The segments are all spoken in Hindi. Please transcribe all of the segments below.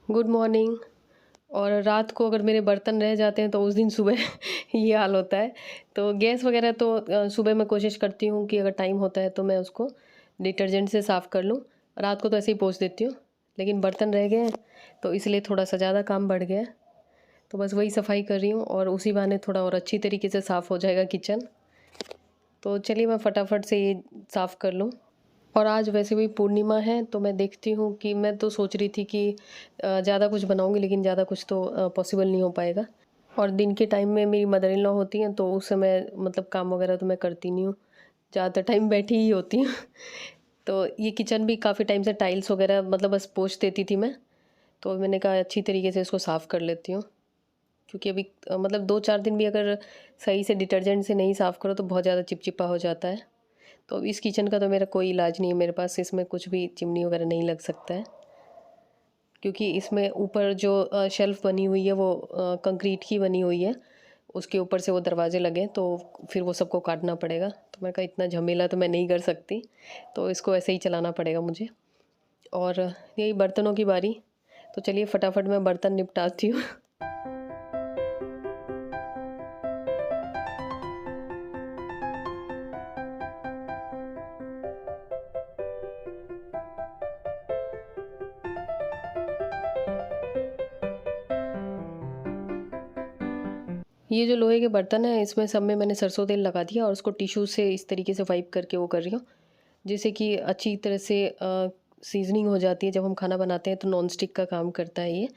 Good morning. और रात को अगर मेरे बर्तन रह जाते हैं तो उस दिन सुबह ये हाल होता है। तो गैस वगैरह तो सुबह मैं कोशिश करती हूँ कि अगर टाइम होता है तो मैं उसको डिटर्जेंट से साफ़ कर लूँ। रात को तो ऐसे ही पोंछ देती हूँ, लेकिन बर्तन रह गए हैं तो इसलिए थोड़ा सा ज़्यादा काम बढ़ गया है। तो बस वही सफाई कर रही हूँ और उसी बहाने थोड़ा और अच्छी तरीके से साफ़ हो जाएगा किचन। तो चलिए मैं फटाफट से ये साफ़ कर लूँ। और आज वैसे भी पूर्णिमा है तो मैं देखती हूँ कि मैं तो सोच रही थी कि ज़्यादा कुछ बनाऊँगी, लेकिन ज़्यादा कुछ तो पॉसिबल नहीं हो पाएगा। और दिन के टाइम में मेरी मदर इन लॉ होती हैं तो उस समय मतलब काम वगैरह तो मैं करती नहीं हूँ, ज़्यादातर टाइम बैठी ही होती हूँ। तो ये किचन भी काफ़ी टाइम से टाइल्स वगैरह मतलब बस पोंछ देती थी मैं, तो मैंने कहा अच्छी तरीके से इसको साफ़ कर लेती हूँ। क्योंकि अभी मतलब 2-4 दिन भी अगर सही से डिटर्जेंट से नहीं साफ़ करो तो बहुत ज़्यादा चिपचिपा हो जाता है। तो इस किचन का तो मेरा कोई इलाज नहीं है, मेरे पास इसमें कुछ भी चिमनी वगैरह नहीं लग सकता है। क्योंकि इसमें ऊपर जो शेल्फ़ बनी हुई है वो कंक्रीट की बनी हुई है, उसके ऊपर से वो दरवाजे लगे तो फिर वो सबको काटना पड़ेगा। तो मैंने कहा इतना झमेला तो मैं नहीं कर सकती, तो इसको ऐसे ही चलाना पड़ेगा मुझे। और यही बर्तनों की बारी, तो चलिए फटाफट मैं बर्तन निपटाती हूँ। ये जो लोहे के बर्तन हैं इसमें सब में मैंने सरसों तेल लगा दिया और उसको टिश्यू से इस तरीके से वाइप करके वो कर रही हूँ, जिससे कि अच्छी तरह से सीजनिंग हो जाती है। जब हम खाना बनाते हैं तो नॉन स्टिक का काम करता है ये,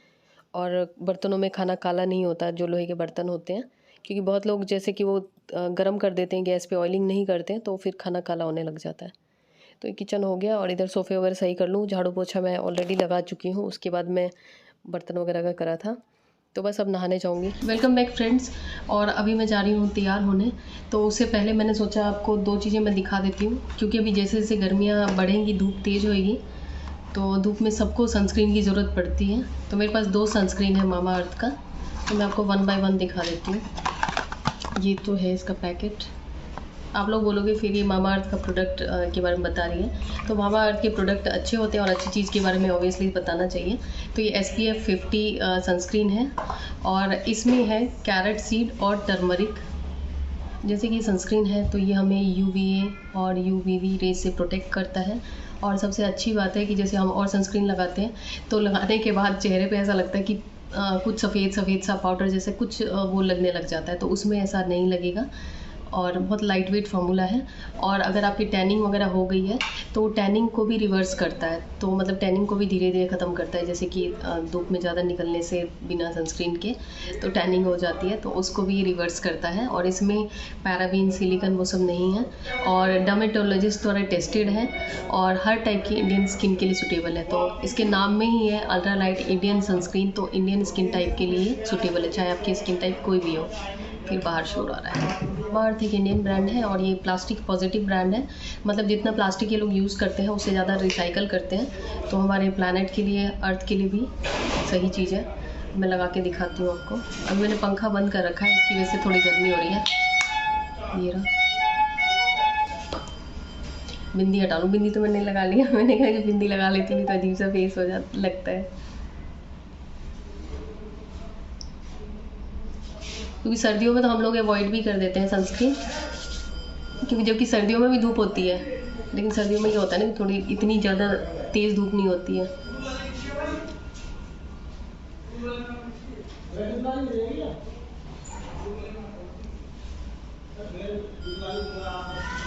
और बर्तनों में खाना काला नहीं होता जो लोहे के बर्तन होते हैं। क्योंकि बहुत लोग जैसे कि वो गरम कर देते हैं गैस पे, ऑयलिंग नहीं करते हैं तो फिर खाना काला होने लग जाता है। तो ये किचन हो गया और इधर सोफ़े वगैरह सही कर लूँ। झाड़ू पोछा मैं ऑलरेडी लगा चुकी हूँ, उसके बाद मैं बर्तन वगैरह का करा था। तो बस अब नहाने जाऊँगी। Welcome back friends. और अभी मैं जा रही हूँ तैयार होने। तो उससे पहले मैंने सोचा आपको 2 चीज़ें मैं दिखा देती हूँ, क्योंकि अभी जैसे जैसे गर्मियाँ बढ़ेंगी, धूप तेज़ होएगी, तो धूप में सबको सनस्क्रीन की ज़रूरत पड़ती है। तो मेरे पास 2 सनस्क्रीन है मामा अर्थ का, तो मैं आपको 1 बाय 1 दिखा देती हूँ। ये तो है इसका पैकेट। आप लोग बोलोगे फिर ये मामा अर्थ का प्रोडक्ट के बारे में बता रही है। तो मामा अर्थ के प्रोडक्ट अच्छे होते हैं और अच्छी चीज़ के बारे में ऑब्वियसली बताना चाहिए। तो ये SPF 50 सनस्क्रीन है और इसमें है कैरेट सीड और टर्मरिक। जैसे कि सनस्क्रीन है तो ये हमें UVA और UVB रेज से प्रोटेक्ट करता है। और सबसे अच्छी बात है कि जैसे हम और सनस्क्रीन लगाते हैं तो लगाने के बाद चेहरे पे ऐसा लगता है कि कुछ सफ़ेद सफ़ेद सा पाउडर जैसे कुछ वो लगने लग जाता है, तो उसमें ऐसा नहीं लगेगा। और बहुत लाइट वेट फार्मूला है। और अगर आपकी टैनिंग वगैरह हो गई है तो टैनिंग को भी रिवर्स करता है, तो मतलब टैनिंग को भी धीरे धीरे ख़त्म करता है। जैसे कि धूप में ज़्यादा निकलने से बिना सनस्क्रीन के तो टैनिंग हो जाती है, तो उसको भी रिवर्स करता है। और इसमें पैराबीन सिलिकॉन वो सब नहीं है, और डर्मेटोलॉजिस्ट द्वारा टेस्टेड है और हर टाइप की इंडियन स्किन के लिए सूटेबल है। तो इसके नाम में ही है अल्ट्रा लाइट इंडियन सनस्क्रीन, तो इंडियन स्किन टाइप के लिए सूटेबल है, चाहे आपकी स्किन टाइप कोई भी हो। फिर बाहर शोर आ रहा है। मामा-अर्थ एक इंडियन ब्रांड है और ये प्लास्टिक पॉजिटिव ब्रांड है। मतलब जितना प्लास्टिक ये लोग यूज़ करते हैं उससे ज़्यादा रिसाइकल करते हैं, तो हमारे प्लैनेट के लिए, अर्थ के लिए भी सही चीज़ है। मैं लगा के दिखाती हूँ आपको। अभी मैंने पंखा बंद कर रखा है, इसकी वजह से थोड़ी गर्मी हो रही है। ये रहा। बिंदी हटा लूँ, बिंदी तो मैंने लगा लिया। मैंने कहा कि बिंदी लगा लेती नहीं तो अजीब सा फेस हो जाता लगता है। क्योंकि सर्दियों में तो हम लोग अवॉइड भी कर देते हैं सनस्क्रीन, क्योंकि जबकि सर्दियों में भी धूप होती है, लेकिन सर्दियों में ये होता है ना कि थोड़ी इतनी ज़्यादा तेज़ धूप नहीं होती है।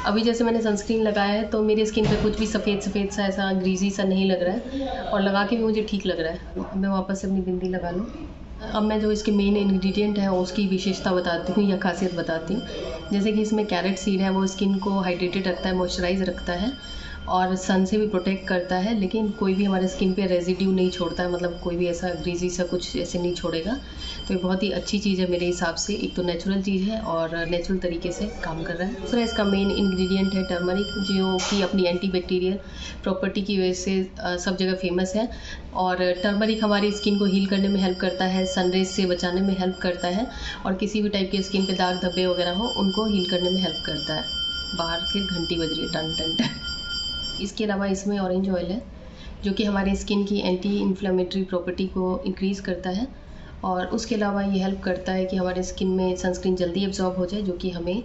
अभी जैसे मैंने सनस्क्रीन लगाया है तो मेरी स्किन पे कुछ भी सफ़ेद सफ़ेद सा ऐसा ग्रीजी सा नहीं लग रहा है, और लगा के भी मुझे ठीक लग रहा है। मैं वापस से अपनी बिंदी लगा लूँ। अब मैं जो इसके मेन इंग्रेडिएंट है उसकी विशेषता बताती हूँ या खासियत बताती हूँ। जैसे कि इसमें कैरेट सीड है, वो स्किन को हाइड्रेटेड रखता है, मॉइस्चराइज रखता है और सन से भी प्रोटेक्ट करता है, लेकिन कोई भी हमारे स्किन पे रेजिड्यू नहीं छोड़ता है, मतलब कोई भी ऐसा ग्रीजी सा कुछ ऐसे नहीं छोड़ेगा। तो ये बहुत ही अच्छी चीज़ है मेरे हिसाब से। एक तो नेचुरल चीज़ है और नेचुरल तरीके से काम कर रहा है। दूसरा इसका मेन इंग्रेडिएंट है टर्मरिक, जो कि अपनी एंटीबैक्टीरियल प्रॉपर्टी की वजह से सब जगह फेमस है। और टर्मरिक हमारी स्किन को हील करने में हेल्प करता है, सनरेज से बचाने में हेल्प करता है, और किसी भी टाइप के स्किन पे दाग धब्बे वगैरह हो उनको हील करने में हेल्प करता है। बाहर फिर घंटी बज रही है, टन टन टन। इसके अलावा इसमें ऑरेंज ऑयल है, जो कि हमारे स्किन की एंटी इन्फ्लेमेटरी प्रॉपर्टी को इंक्रीज़ करता है, और उसके अलावा ये हेल्प करता है कि हमारे स्किन में सनस्क्रीन जल्दी एब्जॉर्ब हो जाए, जो कि हमें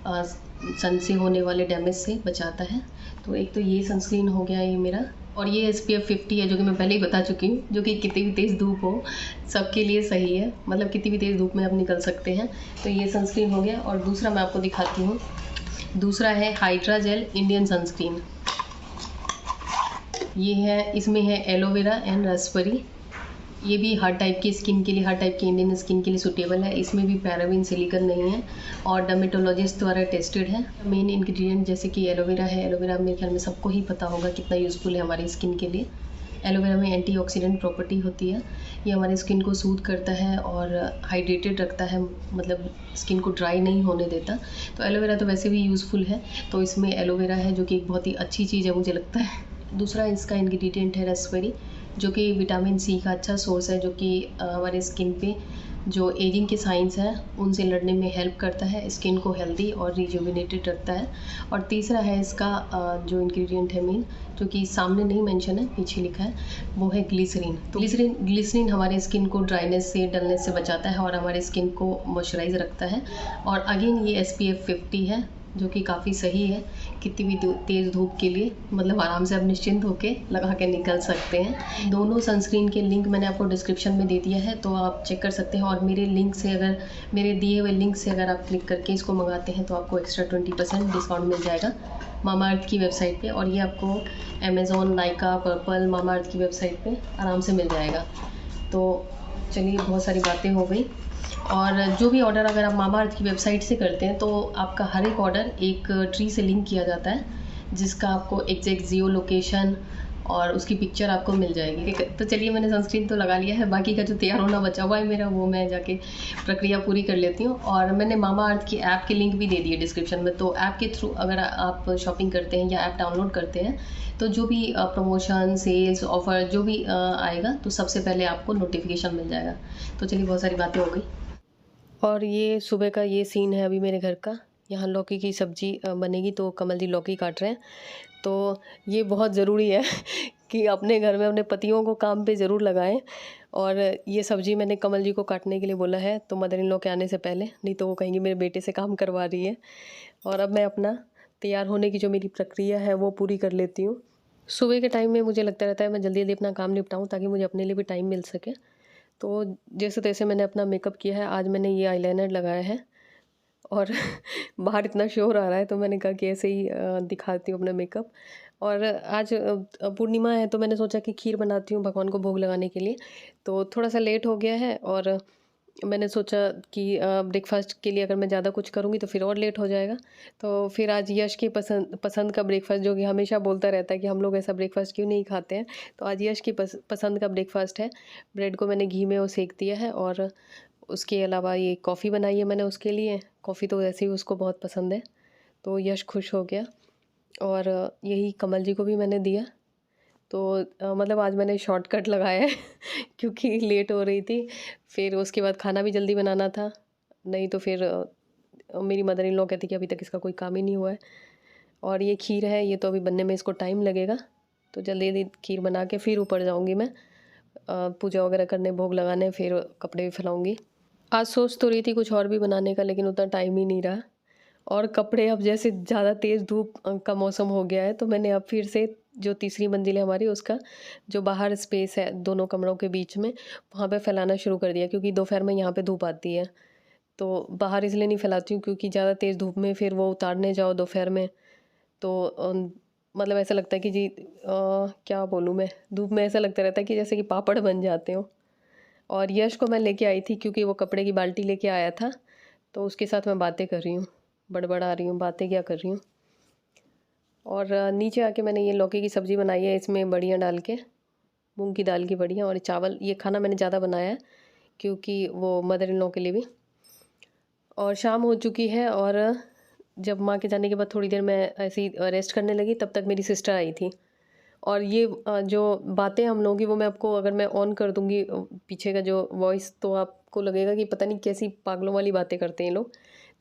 सन से होने वाले डैमेज से बचाता है। तो एक तो ये सनस्क्रीन हो गया ये मेरा, और ये SPF 50 है, जो कि मैं पहले ही बता चुकी हूँ, जो कि कितनी भी तेज़ धूप हो सबके लिए सही है, मतलब कितनी भी तेज़ धूप में आप निकल सकते हैं। तो ये सनस्क्रीन हो गया। और दूसरा मैं आपको दिखाती हूँ, दूसरा है हाइड्रा जेल इंडियन सनस्क्रीन। ये है, इसमें है एलोवेरा एंड रास्पबेरी। ये भी हर टाइप की स्किन के लिए, हर टाइप की इंडियन स्किन के लिए सूटेबल है। इसमें भी पैराबिन, सिलिकॉन नहीं है और डर्मेटोलॉजिस्ट द्वारा टेस्टेड है। मेन इंग्रेडिएंट जैसे कि एलोवेरा है, एलोवेरा मेरे ख्याल में सबको ही पता होगा कितना यूज़फुल है हमारी स्किन के लिए। एलोवेरा में एंटीऑक्सीडेंट प्रॉपर्टी होती है, ये हमारी स्किन को सूद करता है और हाइड्रेटेड रखता है, मतलब स्किन को ड्राई नहीं होने देता। तो एलोवेरा तो वैसे भी यूज़फुल है, तो इसमें एलोवेरा है जो कि एक बहुत ही अच्छी चीज़ है मुझे लगता है। दूसरा इसका इंग्रेडिएंट है रास्पबेरी, जो कि विटामिन सी का अच्छा सोर्स है, जो कि हमारे स्किन पे जो एजिंग के साइंस हैं उनसे लड़ने में हेल्प करता है, स्किन को हेल्दी और रिजुविनेटेड रखता है। और तीसरा है इसका जो इंग्रेडिएंट है मेन, जो कि सामने नहीं मेंशन है, पीछे लिखा है, वो है ग्लिसरीन। तो ग्लिसरीन हमारे स्किन को ड्राइनेस से, डलनेस से बचाता है और हमारे स्किन को मॉइस्चराइज रखता है। और अगेन ये SPF 50 है, जो कि काफ़ी सही है कितनी भी तेज़ धूप के लिए, मतलब आराम से आप निश्चिंत होके लगा के निकल सकते हैं। दोनों सनस्क्रीन के लिंक मैंने आपको डिस्क्रिप्शन में दे दिया है, तो आप चेक कर सकते हैं। और मेरे लिंक से, अगर मेरे दिए हुए लिंक से अगर आप क्लिक करके इसको मंगाते हैं तो आपको एक्स्ट्रा 20% डिस्काउंट मिल जाएगा मामाअर्थ की वेबसाइट पे, और ये आपको अमेज़ॉन, नाइका, पर्पल, मामाअर्थ की वेबसाइट पे आराम से मिल जाएगा। तो चलिए, बहुत सारी बातें हो गई। और जो भी ऑर्डर अगर आप मामाअर्थ की वेबसाइट से करते हैं तो आपका हर एक ऑर्डर एक ट्री से लिंक किया जाता है, जिसका आपको एग्जैक्ट जियो लोकेशन और उसकी पिक्चर आपको मिल जाएगी। तो चलिए, मैंने सनस्क्रीन तो लगा लिया है, बाकी का जो तैयार होना बचा हुआ है मेरा, वो मैं जाके प्रक्रिया पूरी कर लेती हूँ। और मैंने मामाअर्थ की ऐप की लिंक भी दे दी है डिस्क्रिप्शन में, तो ऐप के थ्रू अगर आप शॉपिंग करते हैं या ऐप डाउनलोड करते हैं तो जो भी प्रमोशन, सेल्स, ऑफ़र जो भी आएगा तो सबसे पहले आपको नोटिफिकेशन मिल जाएगा। तो चलिए, बहुत सारी बातें हो गई। और ये सुबह का ये सीन है अभी मेरे घर का। यहाँ लौकी की सब्ज़ी बनेगी, तो कमल जी लौकी काट रहे हैं। तो ये बहुत ज़रूरी है कि अपने घर में अपने पतियों को काम पे ज़रूर लगाएं। और ये सब्ज़ी मैंने कमल जी को काटने के लिए बोला है, तो मदर इन लॉ के आने से पहले, नहीं तो वो कहेंगे मेरे बेटे से काम करवा रही है। और अब मैं अपना तैयार होने की जो मेरी प्रक्रिया है वो पूरी कर लेती हूँ। सुबह के टाइम में मुझे लगता रहता है मैं जल्दी जल्दी अपना काम निपटाऊँ, ताकि मुझे अपने लिए भी टाइम मिल सके। तो जैसे तैसे मैंने अपना मेकअप किया है। आज मैंने ये आईलाइनर लगाया है, और बाहर इतना शोर आ रहा है तो मैंने कहा कि ऐसे ही दिखाती हूँ अपना मेकअप। और आज पूर्णिमा है, तो मैंने सोचा कि खीर बनाती हूँ भगवान को भोग लगाने के लिए। तो थोड़ा सा लेट हो गया है, और मैंने सोचा कि ब्रेकफास्ट के लिए अगर मैं ज़्यादा कुछ करूँगी तो फिर और लेट हो जाएगा। तो फिर आज यश की पसंद पसंद का ब्रेकफास्ट, जो कि हमेशा बोलता रहता है कि हम लोग ऐसा ब्रेकफास्ट क्यों नहीं खाते हैं, तो आज यश की पसंद का ब्रेकफास्ट है। ब्रेड को मैंने घी में वो सेक दिया है, और उसके अलावा ये कॉफ़ी बनाई है मैंने उसके लिए। कॉफ़ी तो वैसे ही उसको बहुत पसंद है, तो यश खुश हो गया। और यही कमल जी को भी मैंने दिया। तो मतलब आज मैंने शॉर्टकट लगाया है क्योंकि लेट हो रही थी। फिर उसके बाद खाना भी जल्दी बनाना था, नहीं तो फिर मेरी मदर इन लॉ कहती कि अभी तक इसका कोई काम ही नहीं हुआ है। और ये खीर है, ये तो अभी बनने में इसको टाइम लगेगा, तो जल्दी जल्दी खीर बना के फिर ऊपर जाऊंगी मैं पूजा वगैरह करने, भोग लगाने, फिर कपड़े भी फैलाऊंगी। आज सोच तो रही थी कुछ और भी बनाने का, लेकिन उतना टाइम ही नहीं रहा। और कपड़े, अब जैसे ज़्यादा तेज़ धूप का मौसम हो गया है, तो मैंने अब फिर से जो तीसरी मंजिल है हमारी, उसका जो बाहर स्पेस है दोनों कमरों के बीच में, वहाँ पे फैलाना शुरू कर दिया, क्योंकि दोपहर में यहाँ पे धूप आती है। तो बाहर इसलिए नहीं फैलाती हूँ क्योंकि ज़्यादा तेज़ धूप में फिर वो उतारने जाओ दोपहर में, तो मतलब ऐसा लगता है कि जी क्या बोलूँ मैं, धूप में ऐसा लगता रहता है कि जैसे कि पापड़ बन जाते हो। और यश को मैं लेके आई थी क्योंकि वो कपड़े की बाल्टी लेके आया था, तो उसके साथ मैं बातें कर रही हूँ, बड़बड़ा रही हूँ, बातें क्या कर रही हूँ। और नीचे आके मैंने ये लौकी की सब्ज़ी बनाई है, इसमें बड़ियाँ डाल के, मूंग की दाल की बड़ियाँ और चावल। ये खाना मैंने ज़्यादा बनाया है क्योंकि वो मदर इन लॉ के लिए भी। और शाम हो चुकी है, और जब माँ के जाने के बाद थोड़ी देर मैं ऐसे ही रेस्ट करने लगी, तब तक मेरी सिस्टर आई थी। और ये जो बातें हम लोगों की, वो मैं आपको अगर मैं ऑन कर दूँगी पीछे का जो वॉइस, तो आपको लगेगा कि पता नहीं कैसी पागलों वाली बातें करते हैं ये लोग।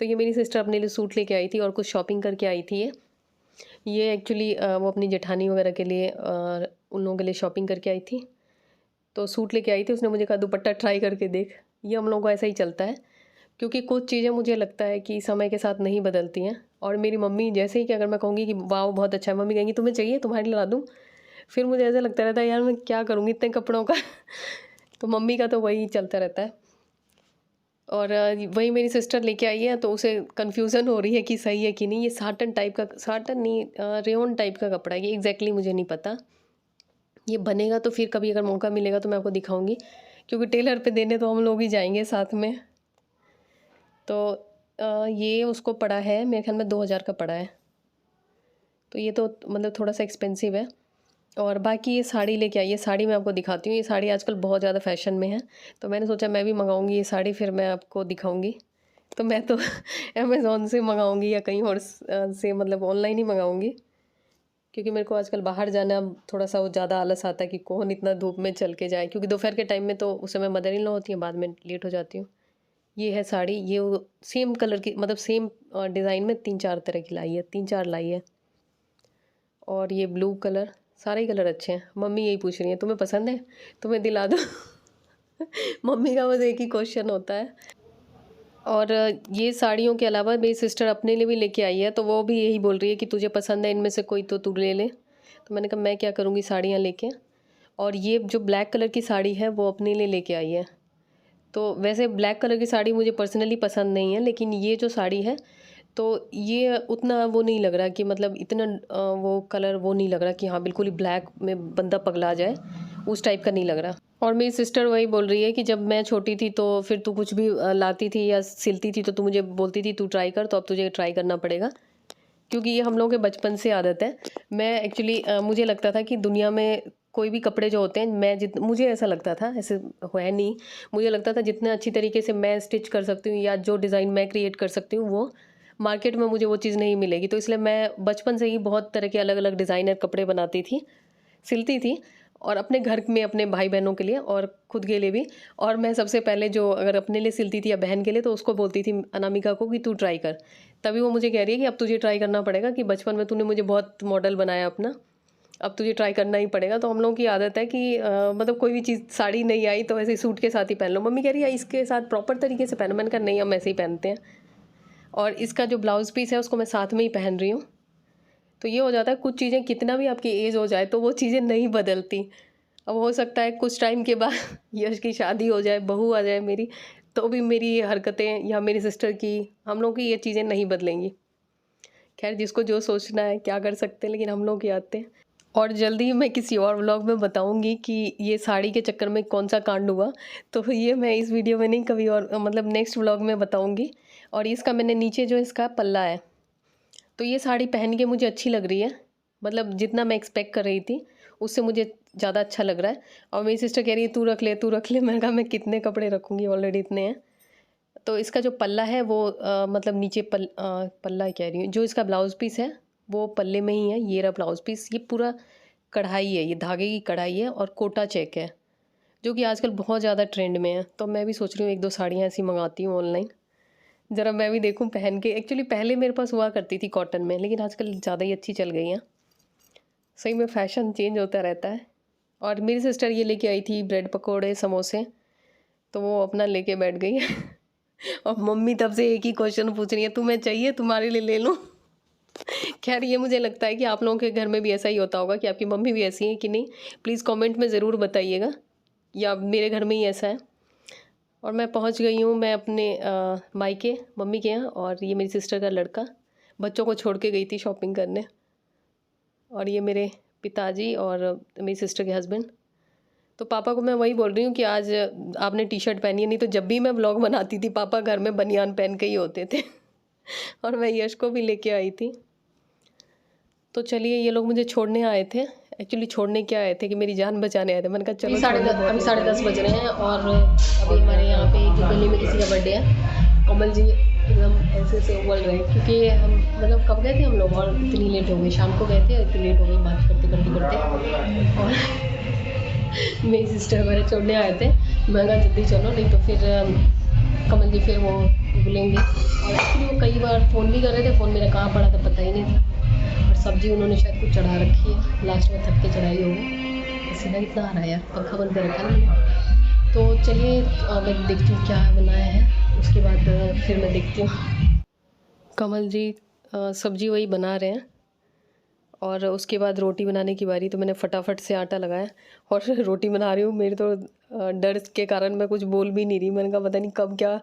तो ये मेरी सिस्टर अपने लिए सूट लेके आई थी और कुछ शॉपिंग करके आई थी ये एक्चुअली वो अपनी जेठानी वगैरह के लिए उन लोगों के लिए शॉपिंग करके आई थी, तो सूट लेके आई थी। उसने मुझे कहा दुपट्टा ट्राई करके देख। ये हम लोगों को ऐसा ही चलता है, क्योंकि कुछ चीज़ें मुझे लगता है कि समय के साथ नहीं बदलती हैं। और मेरी मम्मी जैसे ही कि अगर मैं कहूँगी कि वाह बहुत अच्छा है, मम्मी कहेंगी तुम्हें चाहिए, तुम्हारे लिए ला दूँ। फिर मुझे ऐसा लगता रहता है यार मैं क्या करूँगी इतने कपड़ों का तो मम्मी का तो वही चलता रहता है। और वही मेरी सिस्टर लेके आई है, तो उसे कन्फ्यूज़न हो रही है कि सही है कि नहीं। ये साटन टाइप का, साटन नहीं, रेयॉन टाइप का कपड़ा है ये, एग्जैक्टली मुझे नहीं पता। ये बनेगा तो फिर कभी अगर मौका मिलेगा तो मैं आपको दिखाऊंगी, क्योंकि टेलर पे देने तो हम लोग ही जाएंगे साथ में। तो ये उसको पड़ा है मेरे ख्याल में 2000 का पड़ा है, तो ये तो मतलब थोड़ा सा एक्सपेंसिव है। और बाकी ये साड़ी लेके आई है, साड़ी मैं आपको दिखाती हूँ। ये साड़ी आजकल बहुत ज़्यादा फैशन में है, तो मैंने सोचा मैं भी मंगाऊंगी ये साड़ी, फिर मैं आपको दिखाऊंगी। तो मैं तो अमेज़ोन से मंगाऊंगी या कहीं और से, मतलब ऑनलाइन ही मंगाऊंगी, क्योंकि मेरे को आजकल बाहर जाना थोड़ा सा वो ज़्यादा आलस आता है कि कौन इतना धूप में चल के जाए, क्योंकि दोपहर के टाइम में तो उस समय मदर इन लॉ होती है, बाद में लेट हो जाती हूँ। ये है साड़ी, ये वो सेम कलर की, मतलब सेम डिज़ाइन में 3-4 तरह की लाई है, 3-4 लाई है। और ये ब्लू कलर, सारे ही कलर अच्छे हैं। मम्मी यही पूछ रही है तुम्हें पसंद है, तुम्हें दिला दो मम्मी का बस एक ही क्वेश्चन होता है। और ये साड़ियों के अलावा मेरी सिस्टर अपने लिए भी लेके आई है, तो वो भी यही बोल रही है कि तुझे पसंद है इनमें से कोई तो तू ले ले। तो मैंने कहा मैं क्या करूँगी साड़ियाँ लेके। और ये जो ब्लैक कलर की साड़ी है वो अपने लिए लेके आई है। तो वैसे ब्लैक कलर की साड़ी मुझे पर्सनली पसंद नहीं है, लेकिन ये जो साड़ी है तो ये उतना वो नहीं लग रहा कि मतलब इतना वो कलर वो नहीं लग रहा कि हाँ बिल्कुल ही ब्लैक में बंदा पगला जाए, उस टाइप का नहीं लग रहा। और मेरी सिस्टर वही बोल रही है कि जब मैं छोटी थी तो फिर तू कुछ भी लाती थी या सिलती थी तो तू मुझे बोलती थी तू ट्राई कर, तो अब तुझे ट्राई करना पड़ेगा, क्योंकि ये हम लोगों के बचपन से आदत है। मैं एक्चुअली मुझे लगता था कि दुनिया में कोई भी कपड़े जो होते हैं, मुझे ऐसा लगता था, ऐसे है नहीं, मुझे लगता था जितना अच्छी तरीके से मैं स्टिच कर सकती हूँ या जो डिज़ाइन मैं क्रिएट कर सकती हूँ वो मार्केट में मुझे वो चीज़ नहीं मिलेगी। तो इसलिए मैं बचपन से ही बहुत तरह के अलग अलग डिज़ाइनर कपड़े बनाती थी, सिलती थी, और अपने घर में अपने भाई बहनों के लिए और खुद के लिए भी। और मैं सबसे पहले जो अगर अपने लिए सिलती थी या बहन के लिए, तो उसको बोलती थी अनामिका को कि तू ट्राई कर। तभी वो मुझे कह रही है कि अब तुझे ट्राई करना पड़ेगा, कि बचपन में तूने मुझे बहुत मॉडल बनाया अपना, अब तुझे ट्राई करना ही पड़ेगा। तो हम लोगों की आदत है कि मतलब कोई भी चीज़, साड़ी नहीं आई तो ऐसे ही सूट के साथ ही पहन लो। मम्मी कह रही है इसके साथ प्रॉपर तरीके से पहनो, मैंने कहा नहीं हम ऐसे ही पहनते हैं। और इसका जो ब्लाउज़ पीस है उसको मैं साथ में ही पहन रही हूँ। तो ये हो जाता है, कुछ चीज़ें कितना भी आपकी एज हो जाए तो वो चीज़ें नहीं बदलती। अब हो सकता है कुछ टाइम के बाद यश की शादी हो जाए, बहू आ जाए मेरी, तो भी मेरी ये हरकतें या मेरी सिस्टर की, हम लोग की ये चीज़ें नहीं बदलेंगी। खैर जिसको जो सोचना है क्या कर सकते हैं, लेकिन हम लोग की आते हैं। और जल्दी ही मैं किसी और व्लॉग में बताऊंगी कि ये साड़ी के चक्कर में कौन सा कांड हुआ, तो ये मैं इस वीडियो में नहीं, कभी और मतलब नेक्स्ट व्लॉग में बताऊंगी। और इसका मैंने नीचे जो इसका पल्ला है, तो ये साड़ी पहन के मुझे अच्छी लग रही है, मतलब जितना मैं एक्सपेक्ट कर रही थी उससे मुझे ज़्यादा अच्छा लग रहा है। और मेरी सिस्टर कह रही है तू रख ले तू रख ले, मैंने कहा मैं कितने कपड़े रखूँगी, ऑलरेडी इतने हैं। तो इसका जो पल्ला है वो मतलब नीचे पल्ला कह रही हूँ, जो इसका ब्लाउज़ पीस है वो पल्ले में ही है। ये रहा ब्लाउज़ पीस, ये पूरा कढ़ाई है, ये धागे की कढ़ाई है और कोटा चेक है, जो कि आजकल बहुत ज़्यादा ट्रेंड में है। तो मैं भी सोच रही हूँ 1-2 साड़ियाँ ऐसी मंगाती हूँ ऑनलाइन, ज़रा मैं भी देखूँ पहन के। एक्चुअली पहले मेरे पास हुआ करती थी कॉटन में, लेकिन आजकल ज़्यादा ही अच्छी चल गई हैं। सही में फ़ैशन चेंज होता रहता है। और मेरी सिस्टर ये लेके आई थी ब्रेड पकोड़े समोसे, तो वो अपना लेके बैठ गई और मम्मी तब से एक ही क्वेश्चन पूछ रही है तुम्हें चाहिए, तुम्हारे लिए ले लूँ खैर ये मुझे लगता है कि आप लोगों के घर में भी ऐसा ही होता होगा, कि आपकी मम्मी भी ऐसी है कि नहीं, प्लीज़ कमेंट में ज़रूर बताइएगा, या मेरे घर में ही ऐसा है। और मैं पहुंच गई हूँ मैं अपने मायके मम्मी के यहाँ, और ये मेरी सिस्टर का लड़का बच्चों को छोड़ के गई थी शॉपिंग करने। और ये मेरे पिताजी और मेरी सिस्टर के हस्बैंड। तो पापा को मैं वही बोल रही हूँ कि आज आपने टी शर्ट पहनी है, नहीं तो जब भी मैं ब्लॉग बनाती थी पापा घर में बनियान पहन के ही होते थे और मैं यश को भी लेके आई थी। तो चलिए ये लोग मुझे छोड़ने आए थे, एक्चुअली छोड़ने क्या आए थे कि मेरी जान बचाने आए थे। मैंने कहा चलो अभी 10:30 बज रहे हैं, और अभी हमारे यहाँ पे एक गली में किसी का बर्थडे है। कमल जी एकदम ऐसे से बोल रहे हैं, क्योंकि हम मतलब कब गए थे हम लोग और इतनी लेट हो गई, शाम को गए थे और इतनी लेट हो गई बात करते करते। और मेरी सिस्टर मेरे छोड़ने आए थे, मैं कहा जल्दी चलो नहीं तो फिर कमल जी फिर वो बोलेंगे। और एक्चुअली वो कई बार फ़ोन भी कर रहे थे, फ़ोन मेरा कहाँ पड़ा था पता ही नहीं था। और सब्ज़ी उन्होंने शायद कुछ चढ़ा रखी है, लास्ट में थक के चढ़ाई होगी। पसीना कितना आ रहा है यार, पंखा बंद कर रखा है ना। तो चलिए मैं देखती हूँ क्या बनाया है, उसके बाद फिर मैं देखती हूँ। कमल जी सब्जी वही बना रहे हैं और उसके बाद रोटी बनाने की बारी। तो मैंने फटाफट से आटा लगाया और रोटी बना रही हूँ। मेरे तो डर के कारण मैं कुछ बोल भी नहीं रही। मैंने कहा पता नहीं कब क्या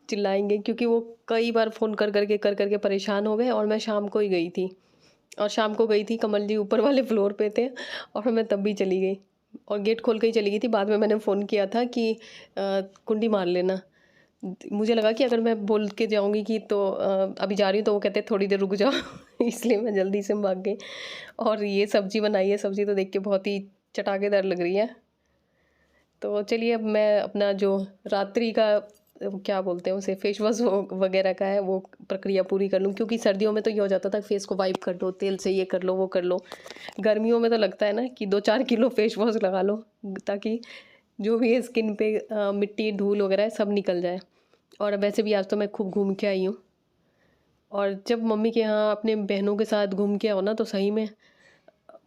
चिल्लाएंगे, क्योंकि वो कई बार फ़ोन कर करके परेशान हो गए और मैं शाम को ही गई थी। और शाम को गई थी, कमल जी ऊपर वाले फ्लोर पे थे और मैं तब भी चली गई और गेट खोल के ही चली गई थी। बाद में मैंने फ़ोन किया था कि कुंडी मार लेना। मुझे लगा कि अगर मैं बोल के जाऊंगी कि तो अभी जा रही हूँ, तो वो कहते थोड़ी देर रुक जाओ इसलिए मैं जल्दी से भाग गई। और ये सब्ज़ी बनाई है, सब्ज़ी तो देख के बहुत ही चटाकेदार लग रही है। तो चलिए अब मैं अपना जो रात्रि का क्या बोलते हैं उसे, फेस वॉश वगैरह का है, वो प्रक्रिया पूरी कर लूँ। क्योंकि सर्दियों में तो ये हो जाता था फेस को वाइप कर दो तेल से, ये कर लो वो कर लो। गर्मियों में तो लगता है ना कि 2-4 किलो फेस वॉश लगा लो, ताकि जो भी है स्किन पे मिट्टी धूल वगैरह सब निकल जाए। और वैसे भी आज तो मैं खूब घूम के आई हूँ। और जब मम्मी के यहाँ अपने बहनों के साथ घूम के आओ ना, तो सही में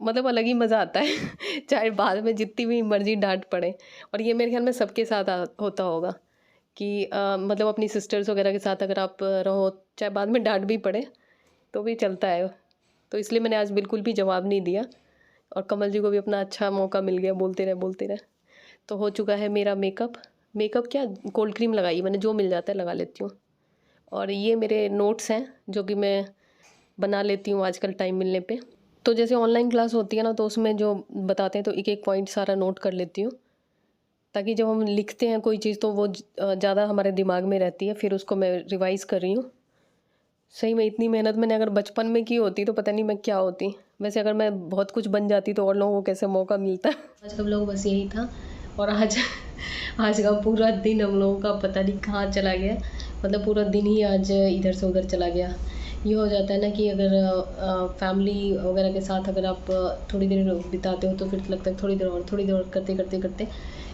मतलब अलग ही मज़ा आता है चाहे बाद में जितनी भी मर्जी डांट पड़े। और ये मेरे ख्याल में सबके साथ होता होगा कि मतलब अपनी सिस्टर्स वगैरह के साथ अगर आप रहो, चाहे बाद में डांट भी पड़े तो भी चलता है। तो इसलिए मैंने आज बिल्कुल भी जवाब नहीं दिया और कमल जी को भी अपना अच्छा मौका मिल गया, बोलते रहे। तो हो चुका है मेरा मेकअप क्या, कोल्ड क्रीम लगाई मैंने, जो मिल जाता है लगा लेती हूँ। और ये मेरे नोट्स हैं जो कि मैं बना लेती हूँ आजकल टाइम मिलने पे। तो जैसे ऑनलाइन क्लास होती है ना, तो उसमें जो बताते हैं तो एक एक पॉइंट सारा नोट कर लेती हूँ, ताकि जब हम लिखते हैं कोई चीज़ तो वो ज़्यादा हमारे दिमाग में रहती है। फिर उसको मैं रिवाइज़ कर रही हूँ। सही में इतनी मेहनत मैंने अगर बचपन में की होती तो पता नहीं मैं क्या होती। वैसे अगर मैं बहुत कुछ बन जाती तो और लोगों को कैसे मौका मिलता। आज का लोग बस यही था। और आज का पूरा दिन हम लोगों का पता नहीं कहाँ चला गया। मतलब पूरा दिन ही आज इधर से उधर चला गया। ये हो जाता है ना कि अगर फैमिली वगैरह के साथ अगर आप थोड़ी देर बिताते हो तो फिर लगता है थोड़ी देर और करते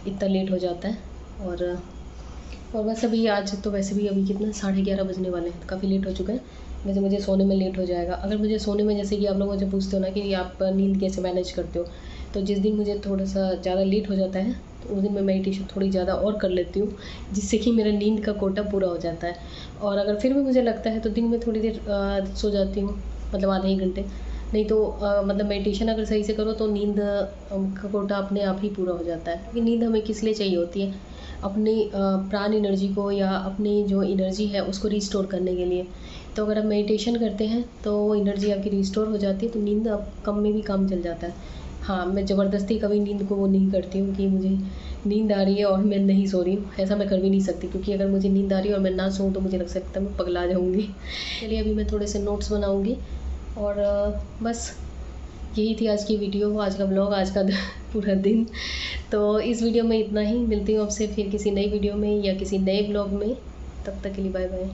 इतना लेट हो जाता है। और बस अभी आज तो वैसे भी अभी कितना 11:30 बजने वाले हैं, काफ़ी लेट हो चुका है। वैसे मुझे सोने में लेट हो जाएगा। अगर मुझे सोने में, जैसे कि आप लोग मुझे पूछते हो ना कि आप नींद कैसे मैनेज करते हो, तो जिस दिन मुझे थोड़ा सा ज़्यादा लेट हो जाता है तो उस दिन मैं मेडिटेशन थोड़ी ज़्यादा और कर लेती हूँ, जिससे कि मेरा नींद का कोटा पूरा हो जाता है। और अगर फिर भी मुझे लगता है तो दिन में थोड़ी देर सो जाती हूँ, मतलब आधे ही घंटे। नहीं तो मतलब मेडिटेशन अगर सही से करो तो नींद का कोटा अपने आप ही पूरा हो जाता है। क्योंकि नींद हमें किस लिए चाहिए होती है, अपनी प्राण एनर्जी को या अपनी जो एनर्जी है उसको रिस्टोर करने के लिए। तो अगर आप मेडिटेशन करते हैं तो वो एनर्जी आपकी रिस्टोर हो जाती है, तो नींद अब कम में भी काम चल जाता है। हाँ, मैं ज़बरदस्ती कभी नींद को वो नहीं करती हूँ कि मुझे नींद आ रही है और मैं नहीं सो रही हूँ, ऐसा मैं कर भी नहीं सकती। क्योंकि अगर मुझे नींद आ रही है और मैं ना सोऊँ तो मुझे लग सकता है मैं पगला जाऊँगी। चलिए अभी मैं थोड़े से नोट्स बनाऊँगी और बस यही थी आज की वीडियो, आज का ब्लॉग, आज का पूरा दिन। तो इस वीडियो में इतना ही। मिलती हूँ आपसे फिर किसी नई वीडियो में या किसी नए ब्लॉग में। तब तक के लिए बाय बाय।